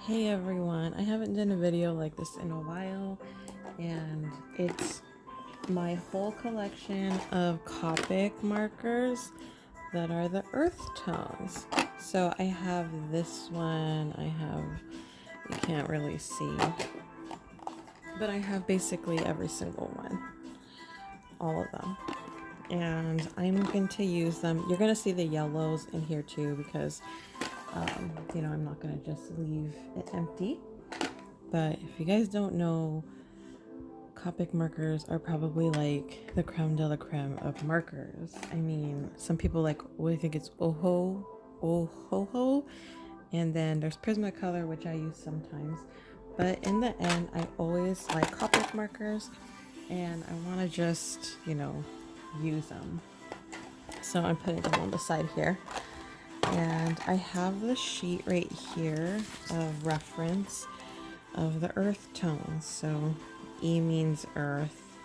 Hey everyone, I haven't done a video like this in a while, and it's my whole collection of Copic markers that are the earth tones. So I have this one, you can't really see, but I have basically every single one, all of them. And I'm going to use them. You're going to see the yellows in here too because, I'm not going to just leave it empty. But if you guys don't know, Copic markers are probably like the creme de la creme of markers. I mean, some people think it's Oho, and then there's Prismacolor, which I use sometimes. But in the end, I always like Copic markers, and I want to just, use them. So I'm putting them on the side here. And I have the sheet right here of reference of the earth tones. So E means earth,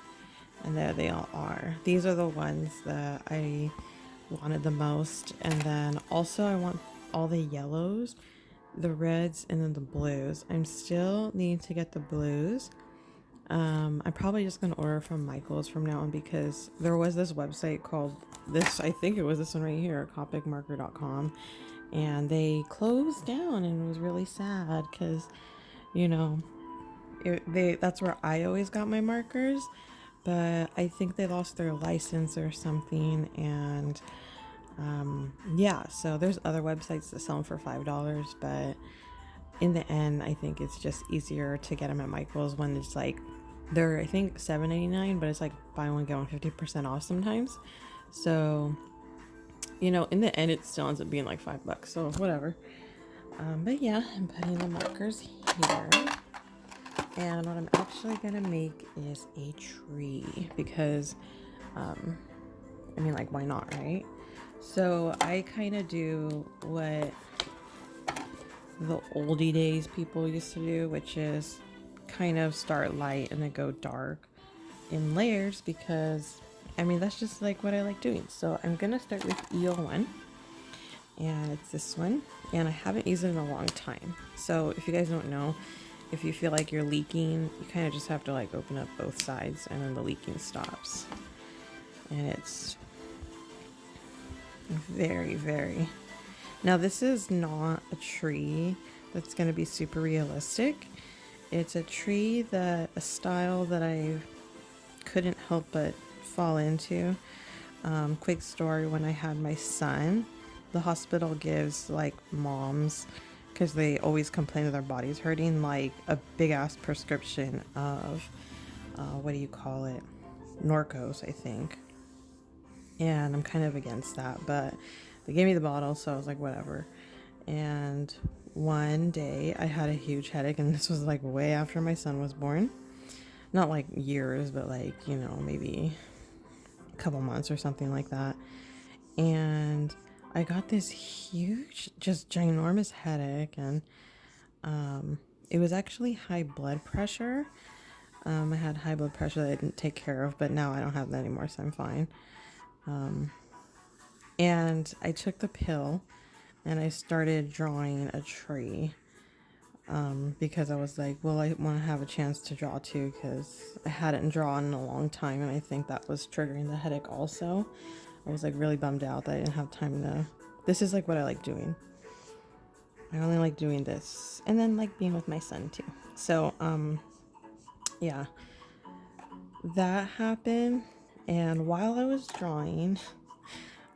and there they all are. These are the ones that I wanted the most. And then also I want all the yellows, the reds, and then the blues. I'm still needing to get the blues. I'm probably just gonna order from Michael's from now on because there was this website called I think it was this one right here, copicmarker.com, and they closed down, and it was really sad because that's where I always got my markers, but I think they lost their license or something. And so there's other websites that sell them for $5, but in the end I think it's just easier to get them at Michael's when it's like they're, I think, $7.99, but it's like buy one get one 50% off sometimes. So in the end it still ends up being like $5, so whatever. But yeah, I'm putting the markers here. And what I'm actually gonna make is a tree because, why not, right? So I kind of do what the oldie days people used to do, which is kind of start light and then go dark in layers because, that's just like what I like doing. So I'm gonna start with EO1, and it's this one, and I haven't used it in a long time. So if you guys don't know, if you feel like you're leaking, you kind of just have to like open up both sides and then the leaking stops. And it's very, very... Now this is not a tree that's going to be super realistic. It's a style that I couldn't help but fall into. Quick story, when I had my son, the hospital gives like moms, because they always complain that their body's hurting, like a big ass prescription of what do you call it, Norcos, I think. And I'm kind of against that, but they gave me the bottle, so I was like, whatever. And one day I had a huge headache, and this was like way after my son was born. Not like years, but like, maybe a couple months or something like that. And I got this huge, just ginormous headache, and it was actually high blood pressure. I had high blood pressure that I didn't take care of, but now I don't have that anymore, so I'm fine. And I took the pill, and I started drawing a tree because I was like, well, I want to have a chance to draw too, because I hadn't drawn in a long time, and I think that was triggering the headache also. I was like really bummed out that I didn't have time to... This is like what I like doing. I only like doing this, and then like being with my son too. So yeah, that happened. And while I was drawing,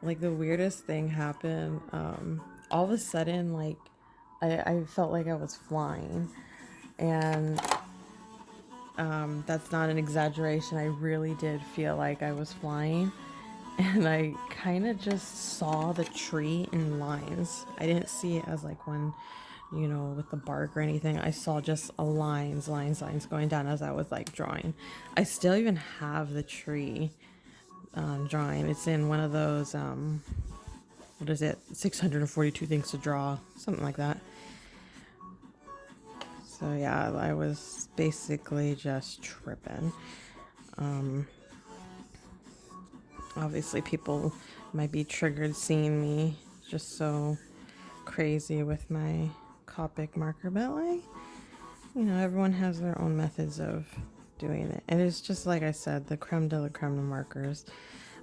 like the weirdest thing happened. All of a sudden, like I felt like I was flying, and that's not an exaggeration. I really did feel like I was flying, and I kind of just saw the tree in lines. I didn't see it as like one, with the bark or anything. I saw just lines going down as I was like drawing. I still even have the tree drawing. It's in one of those, what is it? 642 things to draw, something like that. So yeah, I was basically just tripping. Obviously people might be triggered seeing me just so crazy with my Copic marker, but like, you know, everyone has their own methods of doing it. And it's just like I said, the creme de la creme of markers.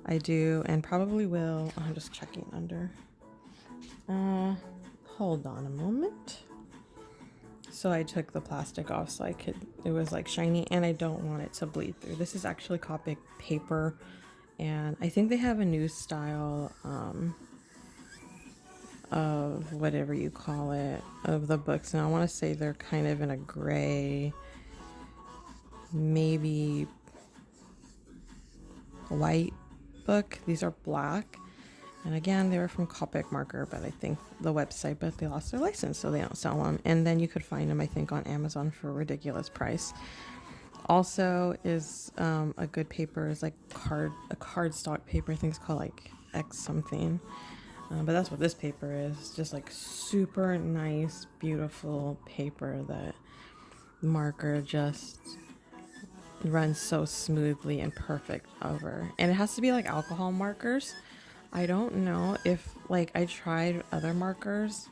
I do and probably will. I'm just checking under. Hold on a moment. So I took the plastic off so it was like shiny, and I don't want it to bleed through. This is actually Copic paper, and I think they have a new style of whatever you call it, of the books. And I want to say they're kind of in a gray, maybe white book. These are black. And again, they were from Copic marker, but I think the website, but they lost their license, so they don't sell them. And then you could find them, I think, on Amazon for a ridiculous price. Also is a good paper is like a cardstock paper. I think it's called like X something. But that's what this paper is. Just like super nice, beautiful paper that marker just runs so smoothly and perfect over. And it has to be like alcohol markers. I don't know if, like, I tried other markers,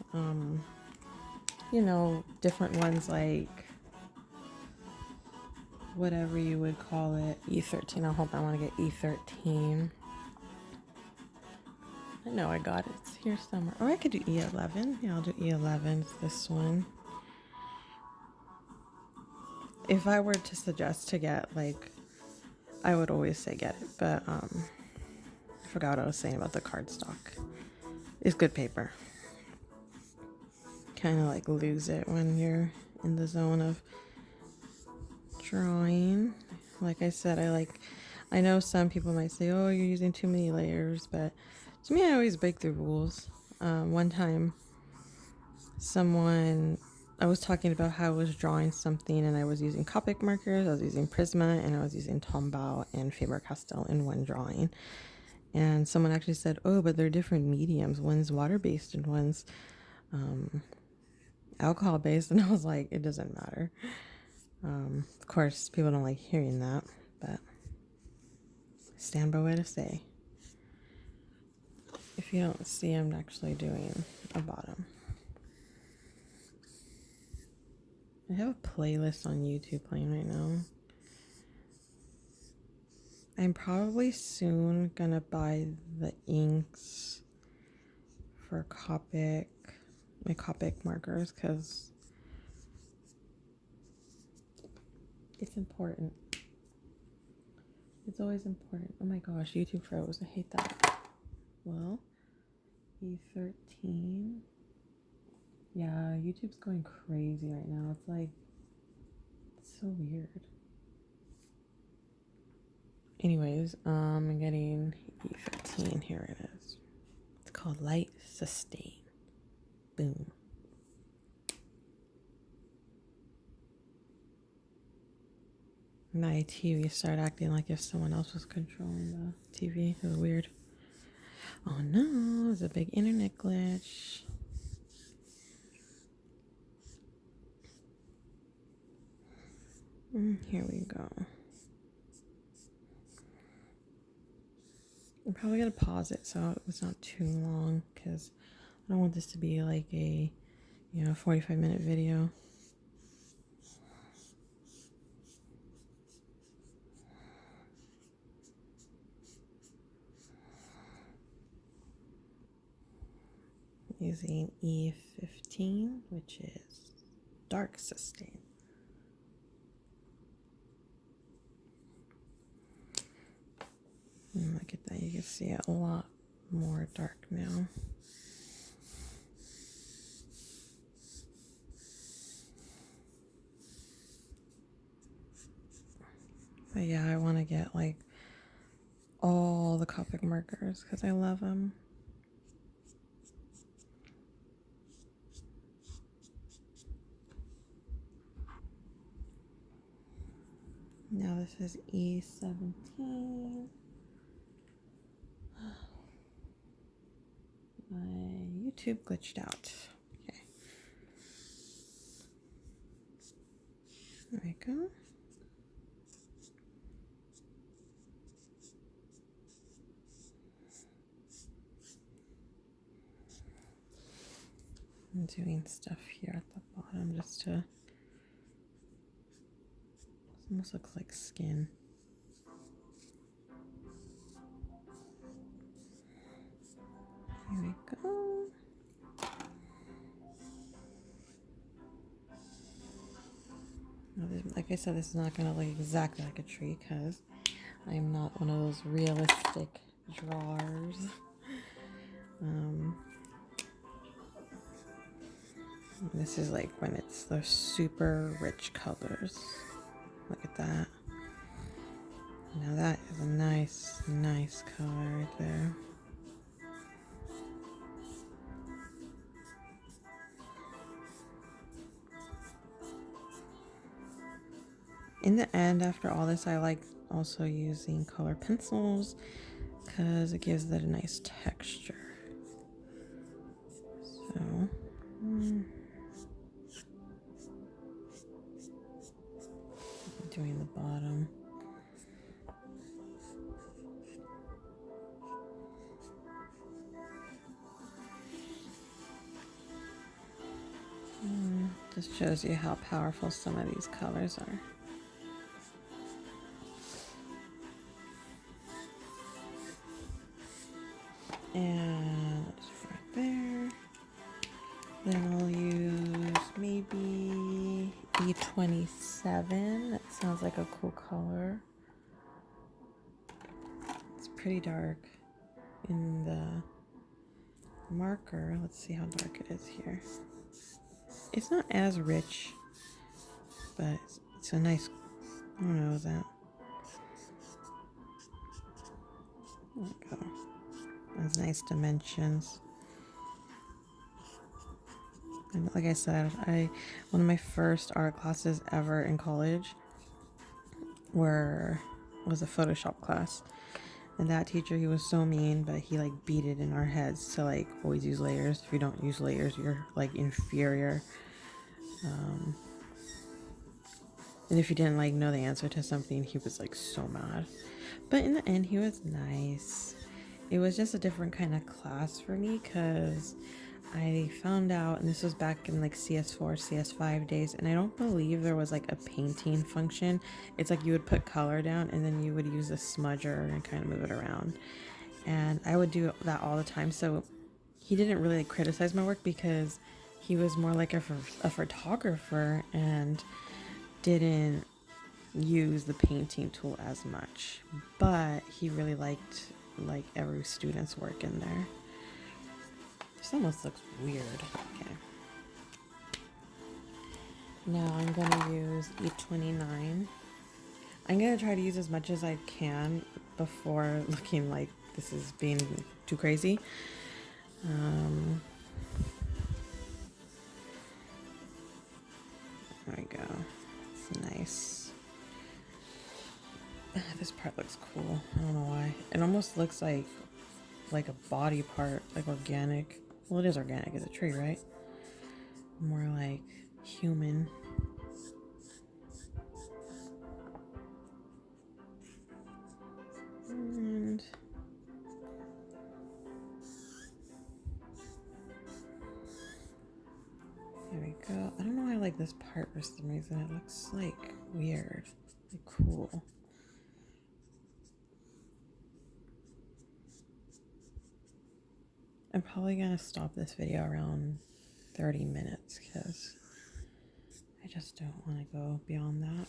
you know, different ones like whatever you would call it, E13. I hope I want to get E13. I know I got it. It's here somewhere. Or I could do E11. Yeah, I'll do E11. It's this one. If I were to suggest to get, like, I would always say get it, but I forgot what I was saying about the cardstock. It's good paper. Kind of like lose it when you're in the zone of drawing. Like I said, I know some people might say, oh, you're using too many layers, but to me, I always break the rules. One time, I was talking about how I was drawing something, and I was using Copic markers, I was using Prisma, and I was using Tombow and Faber-Castell in one drawing. And someone actually said, oh, but they're different mediums. One's water-based and one's alcohol-based. And I was like, it doesn't matter. Of course, people don't like hearing that, but stand by what I say. If you don't see, I'm actually doing a bottom. I have a playlist on YouTube playing right now. I'm probably soon gonna buy the inks for Copic, my Copic markers, because it's important. It's always important. Oh my gosh, YouTube froze. I hate that. Well, E13. Yeah, YouTube's going crazy right now. It's like, it's so weird. Anyways, I'm getting E13. Here it is. It's called Light Sustain. Boom. My TV started acting like if someone else was controlling the TV. It was weird. Oh no, it's a big internet glitch. Here we go. I'm probably going to pause it so it's not too long, because I don't want this to be like a, 45-minute video. Using E15, which is dark sustain. And look at that, you can see it a lot more dark now. But yeah, I want to get like all the Copic markers because I love them. Now this is E17. My YouTube glitched out. Okay. There we go. doing stuff here at the bottom just to, it almost looks like skin. Here we go. Now, like I said, this is not going to look exactly like a tree because I'm not one of those realistic drawers. This is like when it's the super rich colors. Look at that. Now that is a nice, nice color right there. In the end, after all this, I like also using color pencils because it gives it a nice texture. So, doing the bottom. Just shows you how powerful some of these colors are. And that's right there. Then I'll use maybe E27. That sounds like a cool color. It's pretty dark in the marker. Let's see how dark it is here. It's not as rich, but it's a nice, I don't know that. There we go. That's nice dimensions. And like I said, one of my first art classes ever in college was a Photoshop class. And that teacher, he was so mean, but he like beat it in our heads to like always use layers. If you don't use layers, you're like inferior. And if you didn't like know the answer to something, he was like so mad. But in the end, he was nice. It was just a different kind of class for me because I found out, and this was back in like CS4, CS5 days, and I don't believe there was like a painting function. It's like you would put color down and then you would use a smudger and kind of move it around. And I would do that all the time. So he didn't really like criticize my work because he was more like a photographer and didn't use the painting tool as much. But he really liked like every student's work in there. This almost looks weird. Okay. Now I'm going to use E29. I'm going to try to use as much as I can before looking like this is being too crazy. There we go. It's nice. This part looks cool. I don't know why. It almost looks like a body part, like organic. Well, it is organic. It's a tree, right? More like human. And there we go. I don't know why I like this part for some reason. It looks like weird, like cool. I'm probably gonna stop this video around 30 minutes because I just don't want to go beyond that.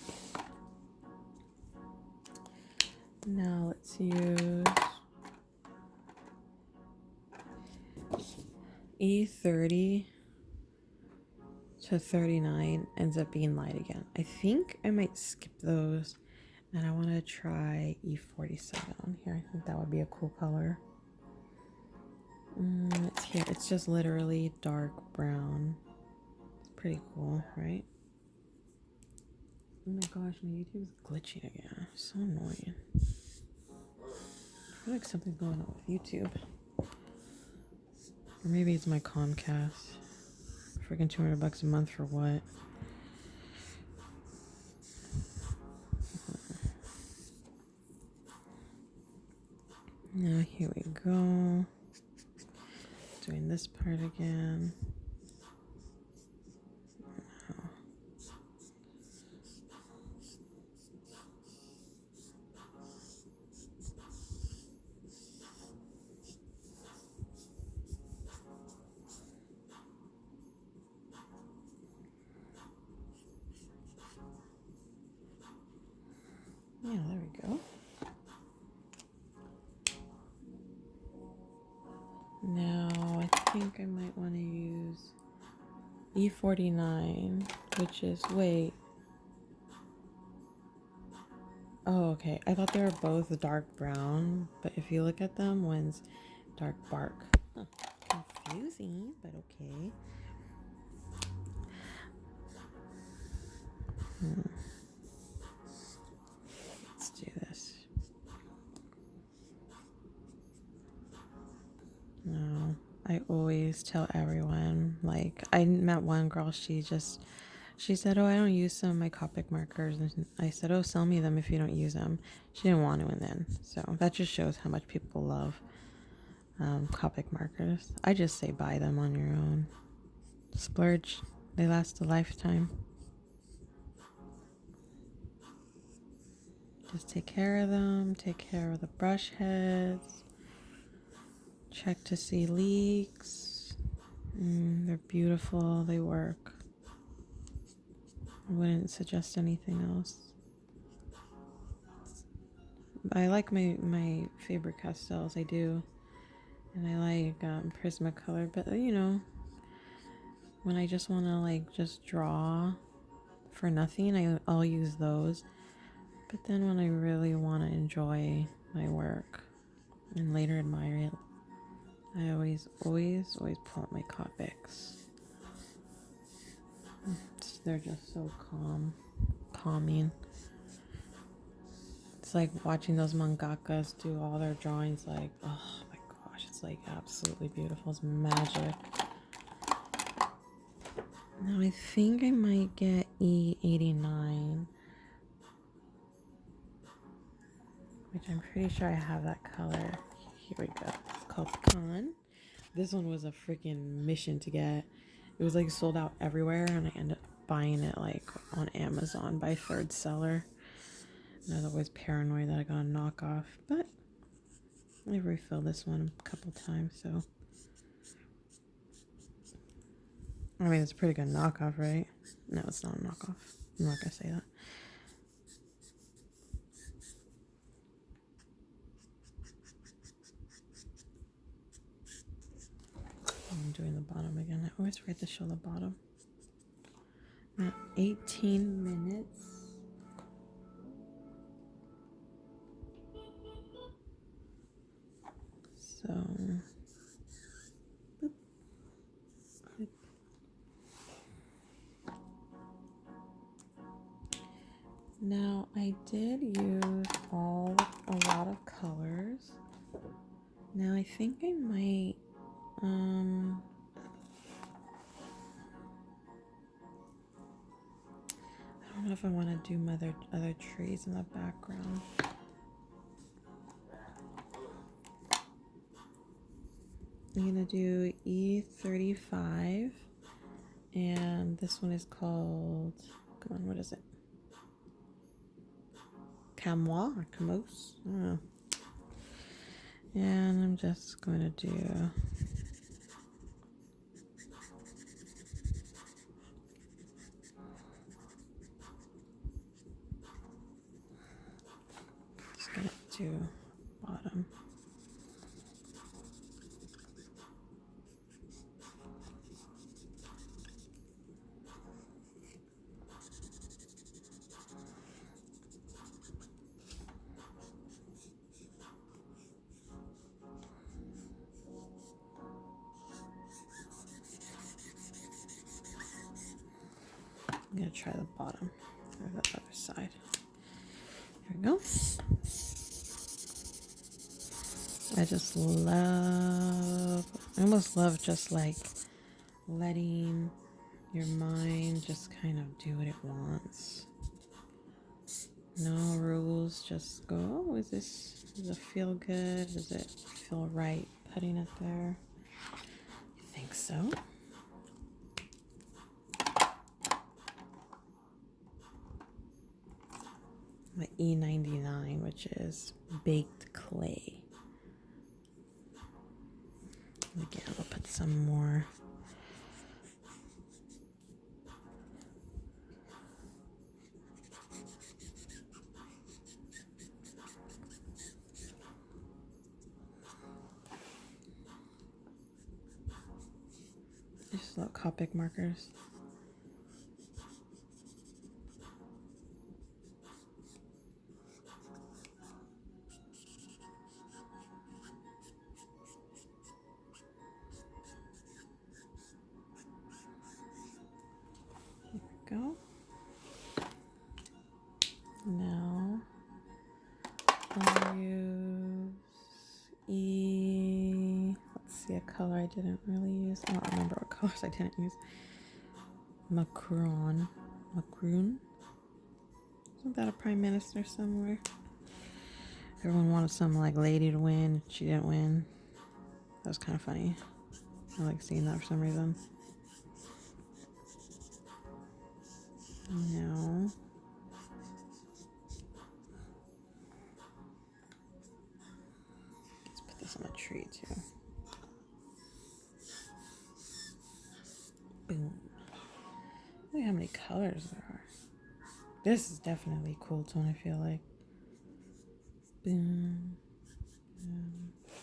Now let's use E30 to 39 ends up being light again. I think I might skip those and I want to try E47 on here. I think that would be a cool color. It's here. It's just literally dark brown. It's pretty cool, right? Oh my gosh, my YouTube's glitching again. So annoying. I feel like something's going on with YouTube. Or maybe it's my Comcast. Freaking $200 a month for what? Now here we go. Doing this part again. Yeah, there we go. Now I think I might want to use E49, which is, wait. Oh, okay. I thought they were both dark brown, but if you look at them, one's dark bark. Huh. Confusing, but okay. Let's do this. No, I always tell everyone, like, I met one girl, she said, oh, I don't use some of my Copic markers. And I said, oh, sell me them if you don't use them. She didn't want to, and then. So that just shows how much people love Copic markers. I just say buy them on your own. Splurge. They last a lifetime. Just take care of them. Take care of the brush heads. Check to see leaks. They're beautiful. They work. I wouldn't suggest anything else. I like my Faber-Castells. I do. And I like Prismacolor. But, you know, when I just want to, like, just draw for nothing, I'll use those. But then when I really want to enjoy my work and later admire it, I always pull up my Copics. They're just so calming. It's like watching those mangakas do all their drawings, like, oh my gosh, it's like absolutely beautiful. It's magic. Now I think I might get E89, which I'm pretty sure I have that color. Here we go. It's called Pecan. This one was a freaking mission to get. It was like sold out everywhere, and I ended up buying it like on Amazon by third seller. And I was always paranoid that I got a knockoff, but I've refilled this one a couple times, so. I mean, it's a pretty good knockoff, right? No, it's not a knockoff. I'm not gonna say that. I'm doing the bottom again. I always forget to show the bottom. I'm at 18 minutes. So, boop, clip. Now I did use a lot of colors. Now I think I might, I don't know if I want to do other trees in the background. I'm gonna do E35, and this one is called, come on, what is it? Camois or Camos? I don't know. And I'm just going to do bottom. I'm going to try the bottom or the other side. Here we go. I almost love just like letting your mind just kind of do what it wants. No rules, just go, oh, does it feel good? Does it feel right putting it there? I think so. My E99, which is baked clay. Again, I'll put some more. Just little Copic markers. There we go. Now I'll use let's see, a color I didn't really use. I don't remember what colors I didn't use. Macron. Isn't that a prime minister somewhere? Everyone wanted some like lady to win. She didn't win. That was kind of funny. I like seeing that for some reason. Now let's put this on a tree too. Boom. Look at how many colors there are. This is definitely a cool tone, I feel like. Boom.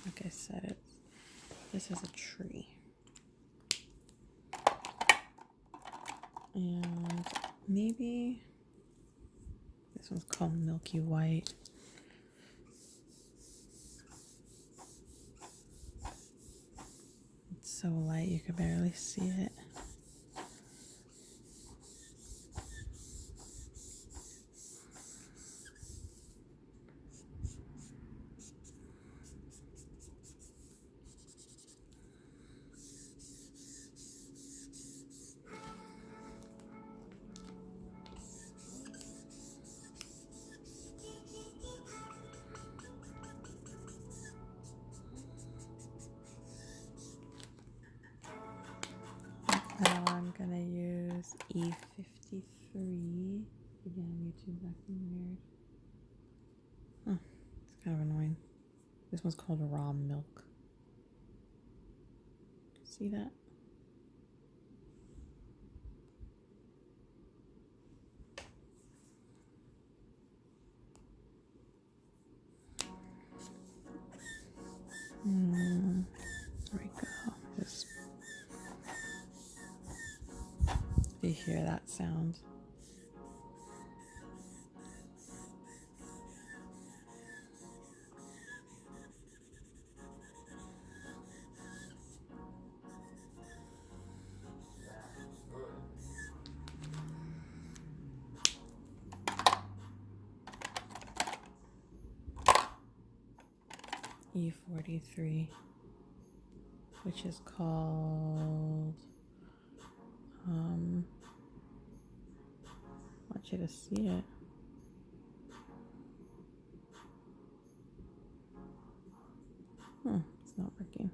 Like I said, this is a tree. And maybe this one's called Milky White. It's so light you could barely see it. Now I'm gonna use E53. Again, YouTube's acting weird. Oh, it's kind of annoying. This one's called Raw Milk. See that? There we go. Just you hear that sound. E43, which is called, I want you to see it. It's not working.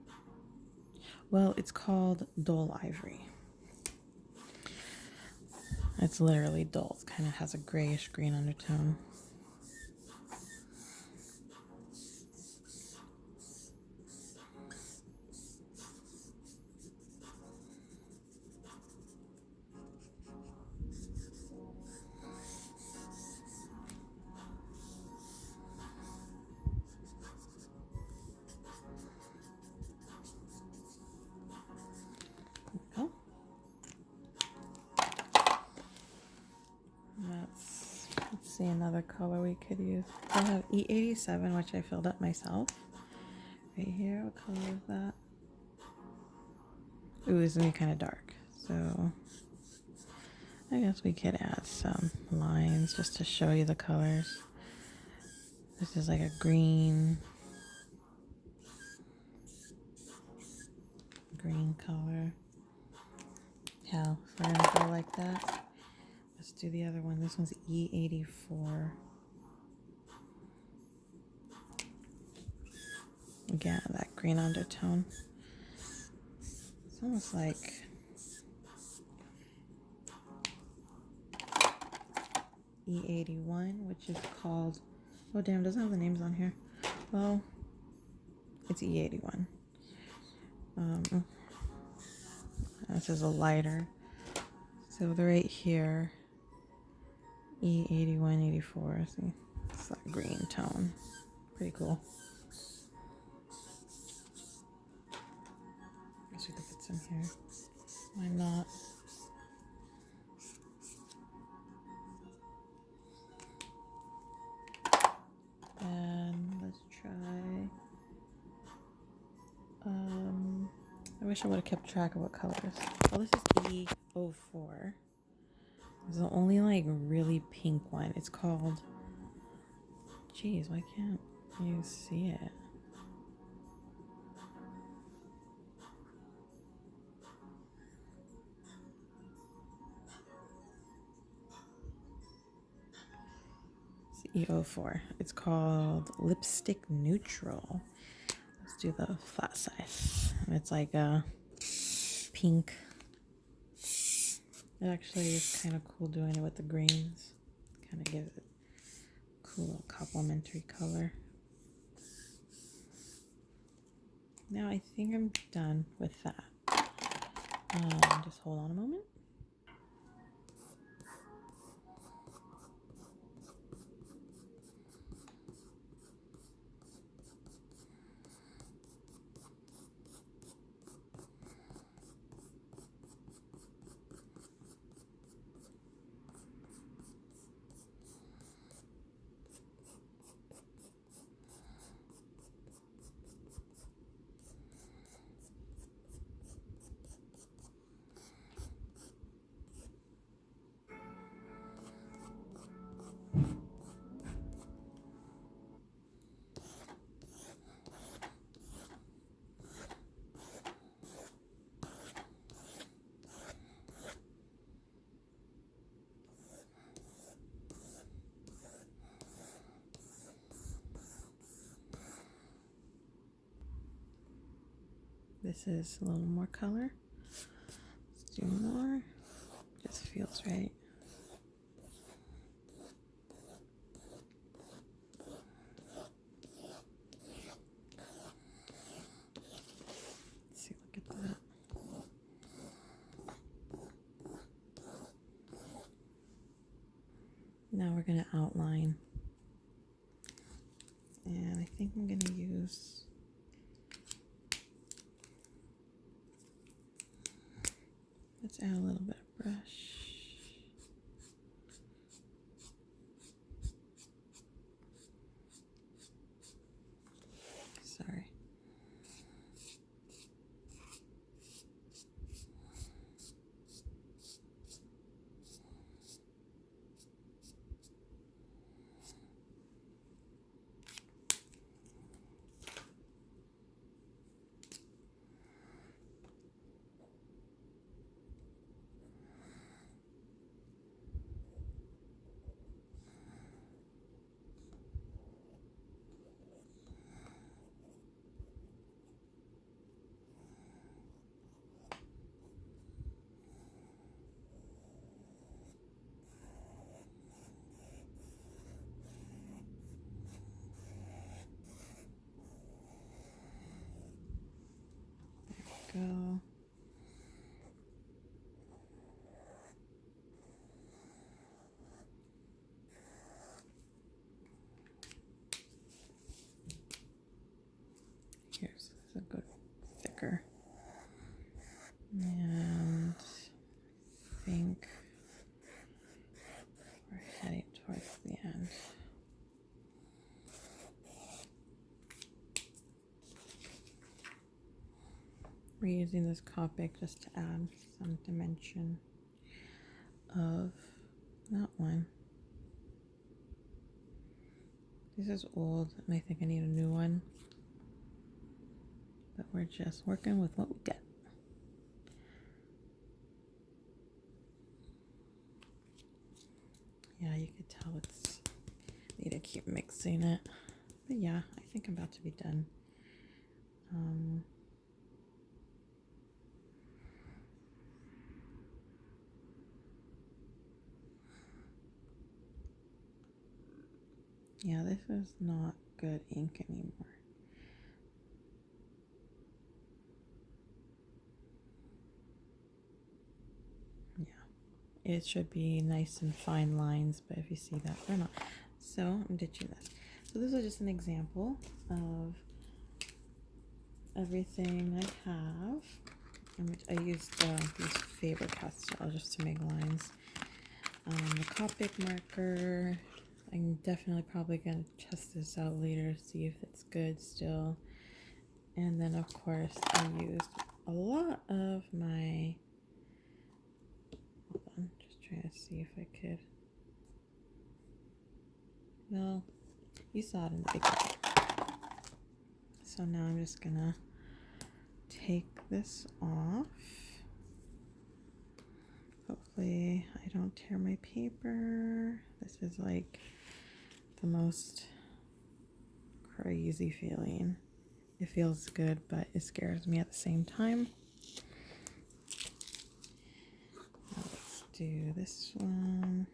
Well, it's called Dole Ivory. It's literally dull. It kind of has a grayish green undertone. Let's see another color we could use. I have E87, which I filled up myself. Right here, what color is that? Ooh, this is gonna be kind of dark. So I guess we could add some lines just to show you the colors. This is like a green color. Hell, if we're gonna go like that, let's do the other one. This one's E84. Again, that green undertone. It's almost like E81, which is called, oh damn, it doesn't have the names on here. Well, it's E81. This is a lighter. So right here, E81, 84. See, it's that green tone. Pretty cool. Guess we could put some here. Why not? And let's try. I wish I would have kept track of what colors. Oh, this is E04. It's the only like really pink one. It's called. Jeez, why can't you see it? It's E04. It's called Lipstick Neutral. Let's do the flat size. It's like a pink. It actually is kind of cool doing it with the greens. Kind of gives it a cool little complementary color. Now I think I'm done with that. Just hold on a moment. This is a little more color. Let's do more. Just feels right. Let's see, look at that. Now we're going to outline. And I think I'm going to use let's add a little bit of brush. Sorry. Go. Here's a good thicker. And I think we're heading towards the end. We're using this Copic just to add some dimension of that one. This is old and I think I need a new one. But we're just working with what we got. Yeah, you could tell it's need to keep mixing it. But yeah, I think I'm about to be done. Yeah, this is not good ink anymore. Yeah, it should be nice and fine lines, but if you see that, they're not. So I'm ditching this. So this is just an example of everything I have. I used these Faber-Castell just to make lines. The Copic marker. I'm definitely probably going to test this out later, see if it's good still. And then, of course, I used a lot of my... Hold on, just trying to see if I could... Well, you saw it in the beginning. So now I'm just going to take this off. Hopefully I don't tear my paper. This is like the most crazy feeling. It feels good, but it scares me at the same time. Now let's do this one.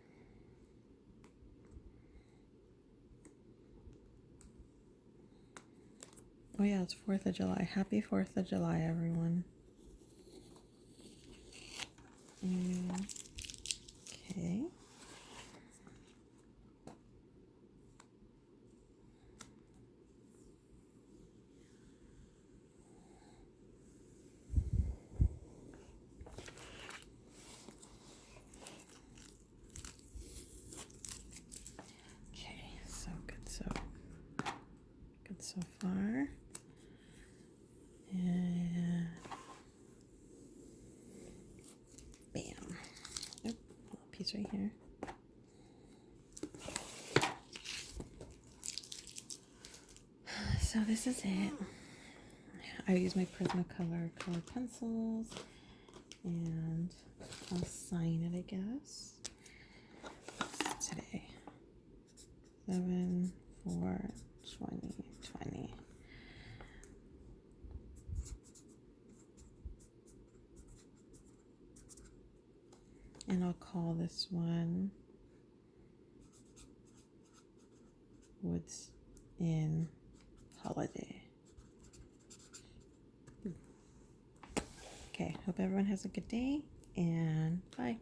Oh yeah, it's 4th of July. Happy 4th of July, everyone. Okay. Okay, so good so far. And bam. Oh, a little piece right here. So this is it. I use my Prismacolor colored pencils and I'll sign it, I guess. What's today? 7/4/2020. And I'll call this one Woods in Holiday. Okay, hope everyone has a good day and bye.